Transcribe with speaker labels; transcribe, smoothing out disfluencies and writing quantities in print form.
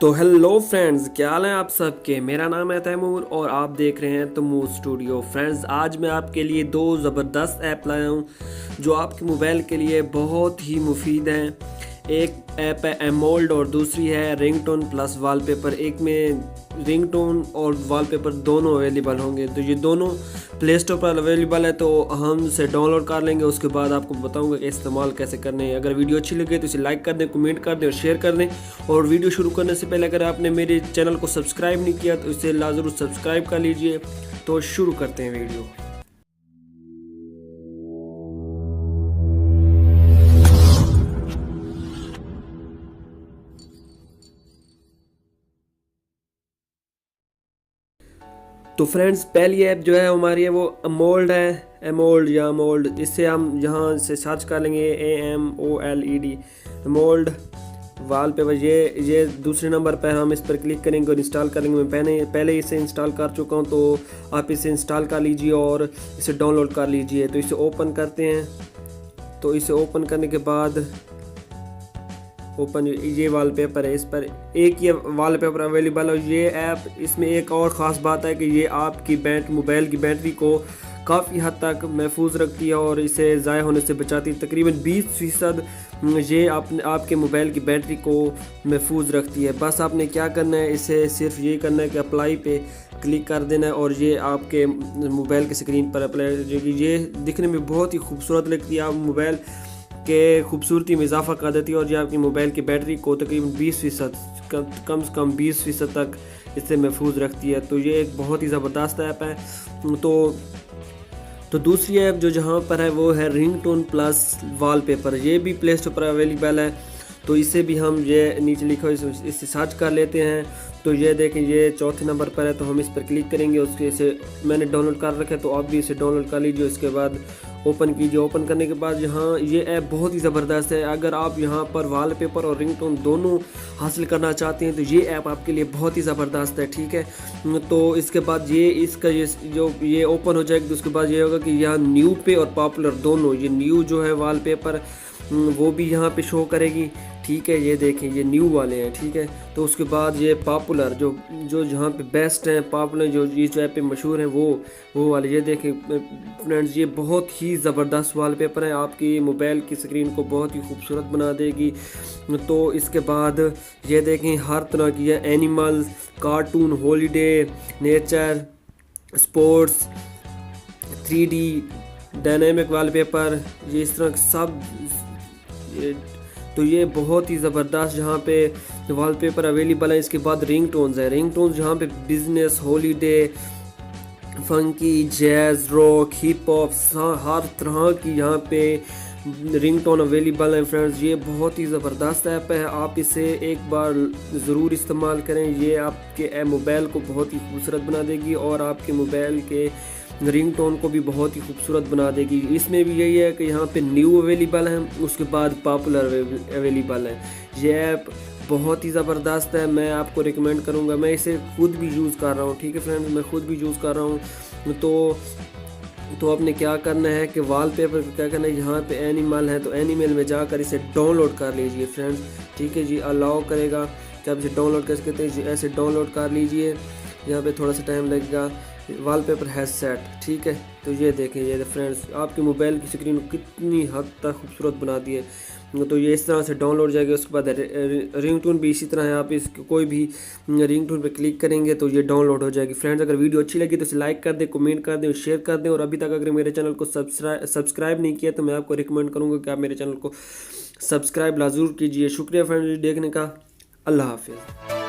Speaker 1: तो hello friends, क्या हाल है आप सबके। मेरा नाम है तैमूर और आप देख रहे हैं तैमूर स्टूडियो। फ्रेंड्स, आज मैं आपके लिए दो ज़बरदस्त ऐप लाया हूँ जो आपके मोबाइल के लिए बहुत ही मुफीद हैं। एक ऐप है एमोल्ड और दूसरी है रिंगटोन प्लस वॉलपेपर। एक में रिंगटोन और वॉलपेपर दोनों अवेलेबल होंगे। तो ये दोनों प्ले स्टोर पर अवेलेबल है, तो हम इसे डाउनलोड कर लेंगे। उसके बाद आपको बताऊंगा कि इस्तेमाल कैसे करने हैं। अगर वीडियो अच्छी लगे तो इसे लाइक कर दें, कमेंट कर दें और शेयर कर दें। और वीडियो शुरू करने से पहले अगर आपने मेरे चैनल को सब्सक्राइब नहीं किया तो इसे लाजरूर सब्सक्राइब कर लीजिए। तो शुरू करते हैं वीडियो। तो फ्रेंड्स, पहली ऐप जो है हमारी है वो अमोल्ड है। एमोल्ड या अमोल्ड, इससे हम यहाँ से सर्च कर लेंगे AMOLED अमोल्ड वॉलपेपर। ये दूसरे नंबर पर हम इस पर क्लिक करेंगे और इंस्टॉल करेंगे। मैं पहले इसे इंस्टॉल कर चुका हूँ, तो आप इसे इंस्टॉल कर लीजिए और इसे डाउनलोड कर लीजिए। तो इसे ओपन करते हैं। तो इसे ओपन करने के बाद ओपन ये वॉलपेपर है, इस पर एक ये वॉलपेपर अवेलेबल है। ये ऐप, इसमें एक और ख़ास बात है कि ये आपकी मोबाइल की बैटरी को काफ़ी हद तक महफूज रखती है और इसे ज़ाय होने से बचाती है। तकरीबन 20% ये आपके मोबाइल की बैटरी को महफूज रखती है। बस आपने क्या करना है, इसे सिर्फ ये करना है कि अप्लाई पे क्लिक कर देना है और ये आपके मोबाइल की स्क्रीन पर अप्लाई। ये दिखने में बहुत ही खूबसूरत लगती है। आप मोबाइल के खूबसूरती में इजाफा कर देती है और ये आपकी मोबाइल की बैटरी को तकरीबन 20% कम से कम 20% तक इससे महफूज रखती है। तो ये एक बहुत ही ज़बरदस्त ऐप है। तो दूसरी ऐप जो जहाँ पर है वो है रिंगटोन प्लस वॉलपेपर। ये भी प्ले स्टोर पर अवेलेबल है। तो इसे भी हम, ये नीचे लिखा हो, इसे सर्च कर लेते हैं। तो ये देखें, ये चौथे नंबर पर है, तो हम इस पर क्लिक करेंगे। उसके इसे मैंने डाउनलोड कर रखा है, तो आप भी इसे डाउनलोड कर लीजिए। उसके बाद ओपन कीजिए। ओपन करने के बाद यहाँ ये ऐप बहुत ही ज़बरदस्त है। अगर आप यहाँ पर वॉलपेपर और रिंगटोन दोनों हासिल करना चाहते हैं तो ये ऐप आपके लिए बहुत ही ज़बरदस्त है, ठीक है। तो इसके बाद ये ओपन हो जाएगा। तो उसके बाद ये होगा कि यहाँ न्यू पे और पॉपुलर दोनों, ये न्यू जो है वॉलपेपर वो भी यहाँ पे शो करेगी, ठीक है। ये देखें, ये न्यू वाले हैं, ठीक है। तो उसके बाद ये पॉपुलर जो जो जहाँ पे बेस्ट हैं, पॉपुलर जो इस ऐप पे मशहूर हैं, वो वाले। ये देखें फ्रेंड्स, ये बहुत ही ज़बरदस्त वॉलपेपर है, आपकी मोबाइल की स्क्रीन को बहुत ही खूबसूरत बना देगी। तो इसके बाद ये देखें, हर तरह की है, animal, cartoon, holiday, nature, sports, 3D, dynamic wallpaper, ये इस तरह सब। तो ये बहुत ही ज़बरदस्त यहाँ पे वॉलपेपर अवेलेबल है। इसके बाद रिंगटोन्स है। रिंगटोन्स जहाँ पे business, holiday, funky, jazz, rock, hip hop, हर तरह की यहाँ पे रिंगटोन अवेलेबल है। फ्रेंड्स, ये बहुत ही ज़बरदस्त ऐप है। आप इसे एक बार ज़रूर इस्तेमाल करें। ये आपके मोबाइल को बहुत ही खूबसूरत बना देगी और आपके मोबाइल के रिंगटोन को भी बहुत ही खूबसूरत बना देगी। इसमें भी यही है कि यहाँ पे न्यू अवेलेबल है, उसके बाद पॉपुलर अवेलेबल है। ये ऐप बहुत ही ज़बरदस्त है, मैं आपको रिकमेंड करूँगा। मैं इसे खुद भी यूज़ कर रहा हूँ, ठीक है फ्रेंड्स, मैं खुद भी यूज़ कर रहा हूँ। तो आपने क्या करना है कि वॉलपेपर क्या करना है, यहाँ पे एनिमल है तो एनिमल में जाकर इसे डाउनलोड कर लीजिए फ्रेंड्स, ठीक है जी। अलाउ करेगा कि आप इसे डाउनलोड कर सकते हैं, ऐसे डाउनलोड कर लीजिए। यहाँ पे थोड़ा सा टाइम लगेगा। वॉलपेपर है सेट, ठीक है। तो ये देखें, ये फ्रेंड्स, आपके मोबाइल की स्क्रीन को कितनी हद तक खूबसूरत बना दी है। तो ये इस तरह से डाउनलोड जाएगा। उसके बाद रिंगटोन भी इसी तरह है, आप इस कोई भी रिंगटोन पे क्लिक करेंगे तो ये डाउनलोड हो जाएगी। फ्रेंड्स, अगर वीडियो अच्छी लगी तो इसे लाइक कर दें, कमेंट कर दें, शेयर कर दें। और अभी तक अगर मेरे चैनल को सब्सक्राइब नहीं किया तो मैं आपको रिकमेंड करूँगा कि आप मेरे चैनल को सब्सक्राइब लाजूर कीजिए। शुक्रिया फ्रेंड्स देखने का। अल्लाह हाफिज़।